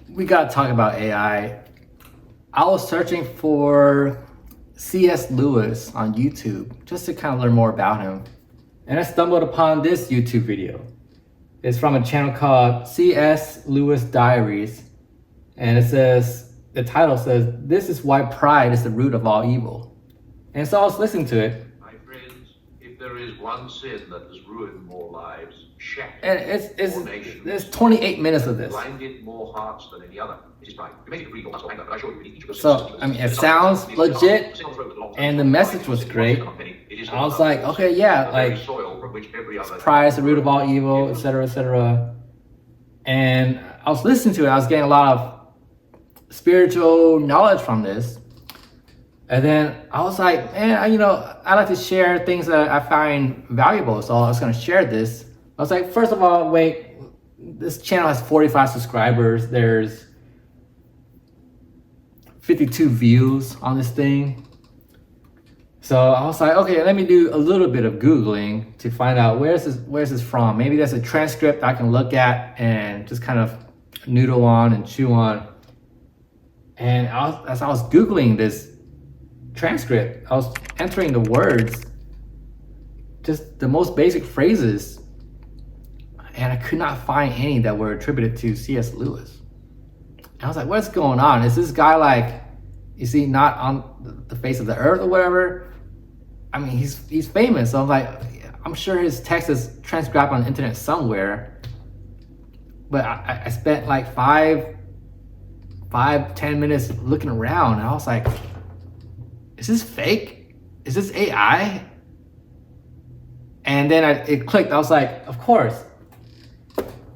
we gotta talk about AI. I was searching for C.S. Lewis on YouTube just to kind of learn more about him. And I stumbled upon this YouTube video. It's from a channel called C.S. Lewis Diaries. And the title says, "This is why pride is the root of all evil." And so I was listening to it. My friends, if there is one sin that has ruined more lives, shattered And more nations, there's 28 minutes of this. blinded more hearts than any other, it is pride. You may agree or lust or anger, but I assure you, each of us. So, I mean, it sounds legit, and the message was great. I was like, okay, yeah, like, pride is the root of all evil, etc., etc. And I was listening to it. I was getting a lot of spiritual knowledge from this. And then I was like, man, I like to share things that I find valuable. So I was going to share this. I was like, first of all, wait, this channel has 45 subscribers. There's 52 views on this thing. So I was like, okay, let me do a little bit of Googling to find out where's this from. Maybe there's a transcript I can look at and just kind of noodle on and chew on. And as I was Googling this transcript, I was entering the words, just the most basic phrases, and I could not find any that were attributed to C.S. Lewis. And I was like, what's going on? Is this guy like, is he not on the face of the earth or whatever? I mean, he's famous, so I'm like, I'm sure his text is transcribed on the internet somewhere. But I spent like 5-10 minutes looking around, and I was like, is this fake? Is this AI? And then it clicked. I was like, of course.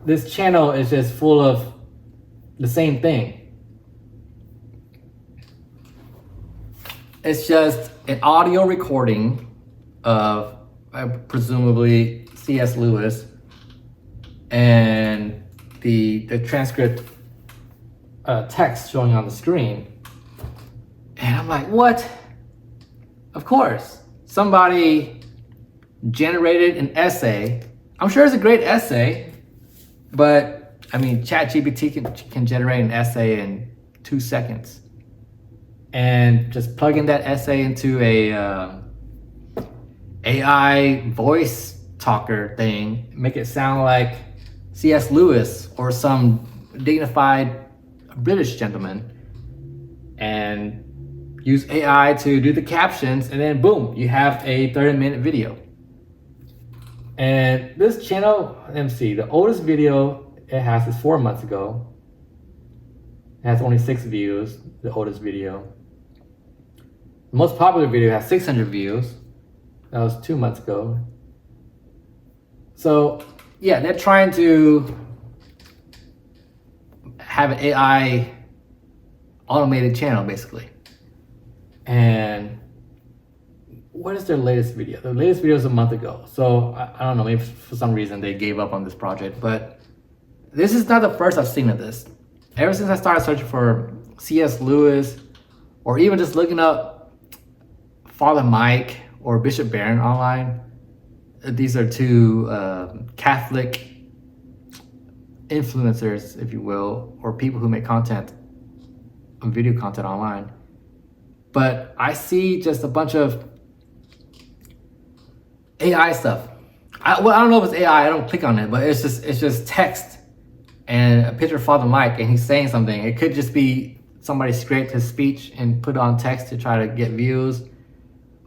This channel is just full of the same thing. It's just an audio recording of presumably C.S. Lewis, and the transcript text showing on the screen. And I'm like, what? Of course, somebody generated an essay. I'm sure it's a great essay, but I mean, ChatGPT can generate an essay in 2 seconds. And just plug in that essay into a AI voice talker thing, make it sound like C.S. Lewis or some dignified British gentleman, and use AI to do the captions, and then boom, you have a 30-minute video. And this channel, let me see, the oldest video it has is 4 months ago. It has only 6 views, the oldest video. The most popular video has 600 views. That was 2 months ago. So yeah, they're trying to have an AI automated channel, basically. And what is their latest video? The latest video is a month ago. So I don't know, maybe for some reason they gave up on this project, but this is not the first I've seen of this. Ever since I started searching for C.S. Lewis, or even just looking up Father Mike or Bishop Barron online, these are two Catholic influencers, if you will, or people who make content, video content online. But I see just a bunch of AI stuff. I don't know if it's AI. I don't click on it, but it's just text and a picture of Father Mike, and he's saying something. It could just be somebody scraped his speech and put it on text to try to get views,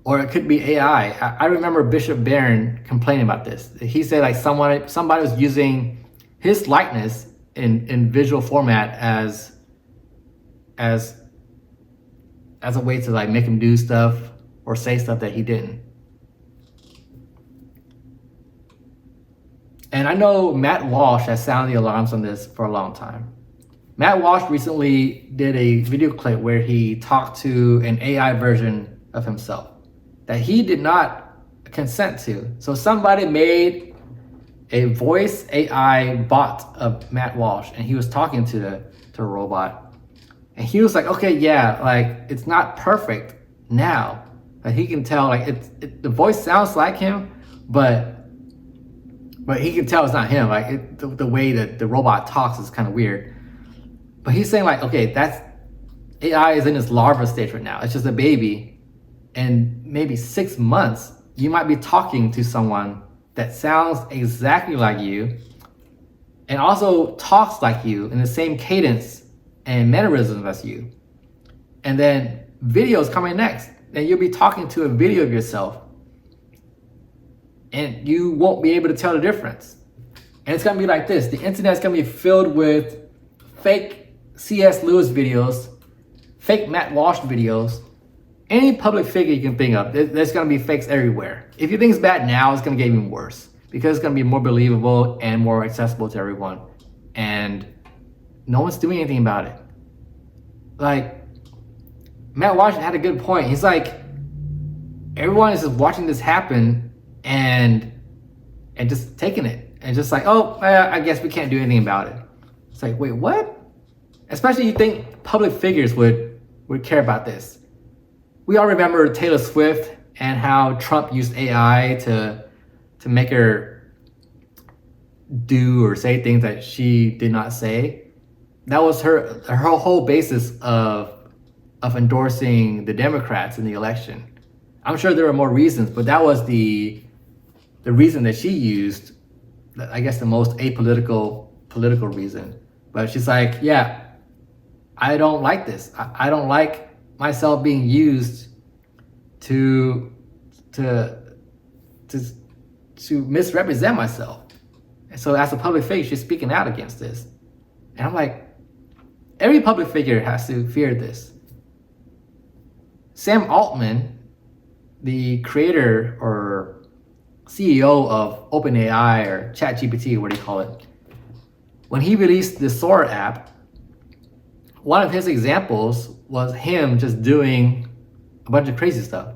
or it could be AI. I remember Bishop Barron complaining about this. He said like somebody was using his likeness in visual format as a way to like make him do stuff or say stuff that he didn't. And I know Matt Walsh has sounded the alarms on this for a long time. Matt Walsh recently did a video clip where he talked to an AI version of himself that he did not consent to. So somebody made a voice AI bot of Matt Walsh, and he was talking to the robot. And he was like, okay, yeah, like it's not perfect now. Like he can tell, like the voice sounds like him, but he can tell it's not him. Like the way that the robot talks is kind of weird. But he's saying like, okay, that's AI is in its larva stage right now. It's just a baby. And maybe 6 months, you might be talking to someone that sounds exactly like you and also talks like you in the same cadence and mannerisms as you. And then videos coming next. Then you'll be talking to a video of yourself and you won't be able to tell the difference. And it's gonna be like this. The internet's gonna be filled with fake C.S. Lewis videos, fake Matt Walsh videos, any public figure you can think of. There's gonna be fakes everywhere. If you think it's bad now, it's gonna get even worse because it's gonna be more believable and more accessible to everyone. And no one's doing anything about it. Like, Matt Walsh had a good point. He's like, everyone is just watching this happen and just taking it. And just like, oh, I guess we can't do anything about it. It's like, wait, what? Especially you think public figures would care about this. We all remember Taylor Swift and how Trump used AI to make her do or say things that she did not say. That was her whole basis of endorsing the Democrats in the election. I'm sure there were more reasons, but that was the reason that she used, I guess the most political reason. But she's like, yeah, I don't like this. I don't like myself being used to misrepresent myself. And so as a public figure, she's speaking out against this. And I'm like, every public figure has to fear this. Sam Altman, the creator or CEO of OpenAI or ChatGPT, what do you call it? When he released the Sora app, one of his examples was him just doing a bunch of crazy stuff.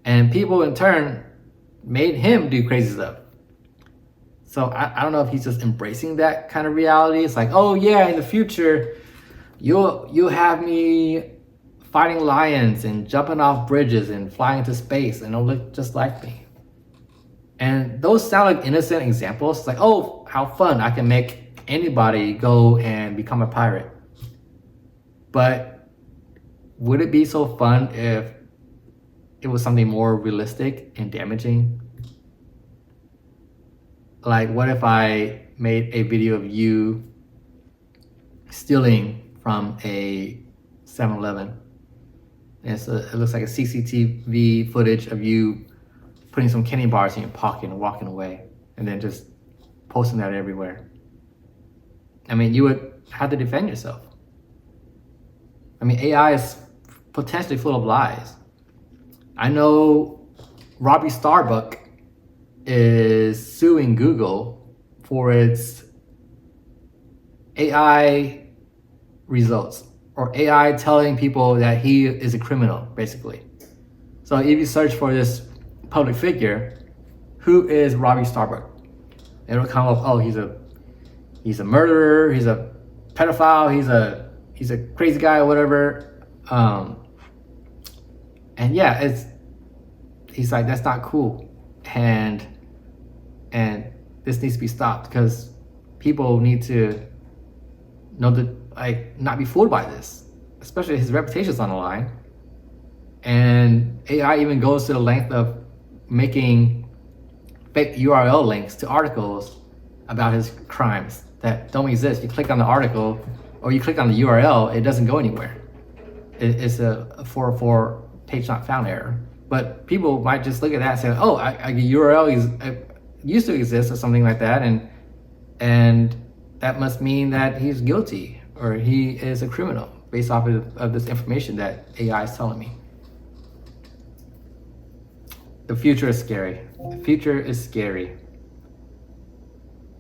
And people in turn made him do crazy stuff. So I don't know if he's just embracing that kind of reality. It's like, oh yeah, in the future, you'll have me fighting lions and jumping off bridges and flying into space and it'll look just like me. And those sound like innocent examples. It's like, oh, how fun. I can make anybody go and become a pirate. But would it be so fun if it was something more realistic and damaging? Like, what if I made a video of you stealing from a 7-Eleven? And it looks like a CCTV footage of you putting some candy bars in your pocket and walking away, and then just posting that everywhere. I mean, you would have to defend yourself. I mean, AI is potentially full of lies. I know Robbie Starbuck is suing Google for its AI results, or AI telling people that he is a criminal, basically. So if you search for this public figure, who is Robbie Starbuck? It'll come up, oh, he's a murderer, he's a pedophile, he's a crazy guy or whatever. And yeah, he's like, that's not cool. And this needs to be stopped because people need to know that, like, not be fooled by this, especially his reputation's on the line. And AI even goes to the length of making fake URL links to articles about his crimes that don't exist. You click on the article or you click on the URL, it doesn't go anywhere. It's a 404 page not found error. But people might just look at that and say, oh, a URL used to exist or something like that, and that must mean that he's guilty or he is a criminal based off of this information that AI is telling me. The future is scary. The future is scary.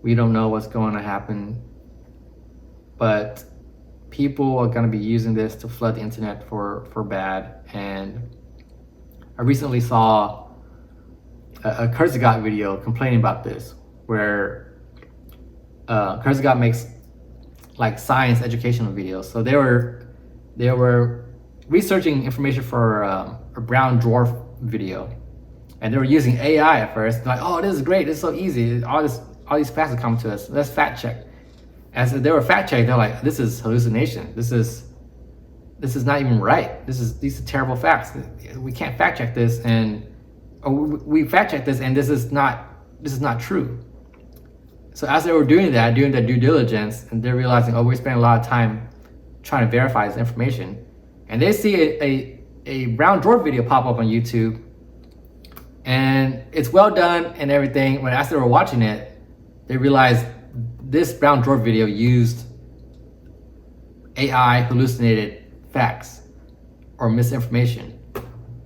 We don't know what's going to happen, but people are going to be using this to flood the internet for bad. And I recently saw a Kurzgesagt video complaining about this, where Kurzgesagt makes like science educational videos. So they were researching information for a brown dwarf video, and they were using AI at first. They're like, oh, this is great, this is so easy. All these facts are coming to us. Let's fact check. As they were fact checked, they're like, this is hallucination. This is not even right. These are terrible facts. We can't fact check this, and or we fact check this, and this is not true. So as they were doing their due diligence, and they're realizing, oh, we're spending a lot of time trying to verify this information, and they see a brown dwarf video pop up on YouTube, and it's well done and everything. When as they were watching it, they realized this brown dwarf video used AI hallucinated facts or misinformation.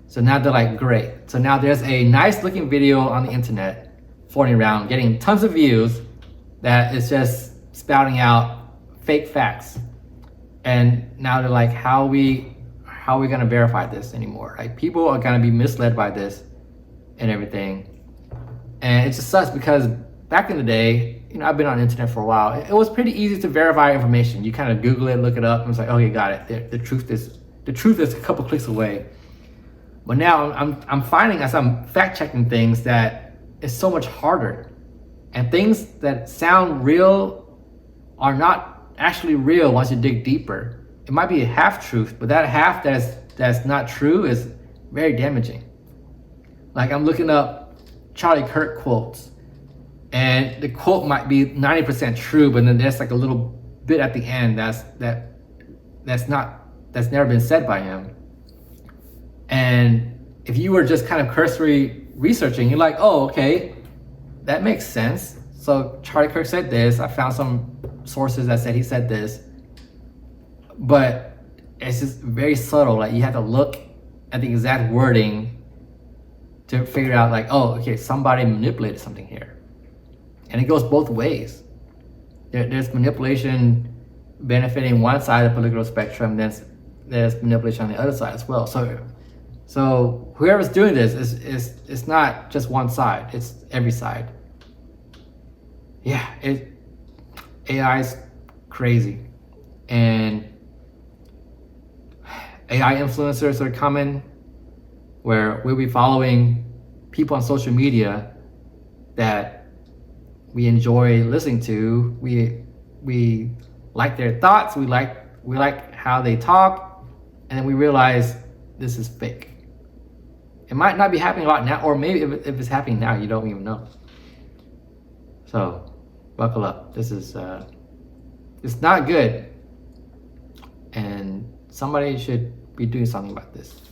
So now they're like, great. So now there's a nice looking video on the internet floating around, getting tons of views, that is just spouting out fake facts. And now they're like, how are we gonna verify this anymore? Like, people are gonna be misled by this and everything. And it just sucks because back in the day, you know, I've been on the internet for a while. It was pretty easy to verify information. You kind of Google it, look it up, and it's like, okay, got it. The truth is a couple clicks away. But now I'm finding, as I'm fact checking things, that it's so much harder, and things that sound real are not actually real once you dig deeper. It might be a half truth, but that half that's not true is very damaging. Like, I'm looking up Charlie Kirk quotes, and the quote might be 90% true, but then there's like a little bit at the end that's never been said by him. And if you were just kind of cursory researching, you're like, oh, okay, that makes sense. So Charlie Kirk said this. I found some sources that said he said this, but it's just very subtle. Like, you have to look at the exact wording to figure out, like, oh, okay, somebody manipulated something here. And it goes both ways. There's manipulation benefiting one side of the political spectrum, then there's manipulation on the other side as well. So whoever's doing this is not just one side, it's every side. Yeah, AI is crazy. And AI influencers are coming, where we'll be following people on social media that we enjoy listening to. We like their thoughts, we like how they talk, and then we realize this is fake. It might not be happening a lot now, or maybe if it's happening now, you don't even know. So buckle up. This is it's not good, and somebody should be doing something about this.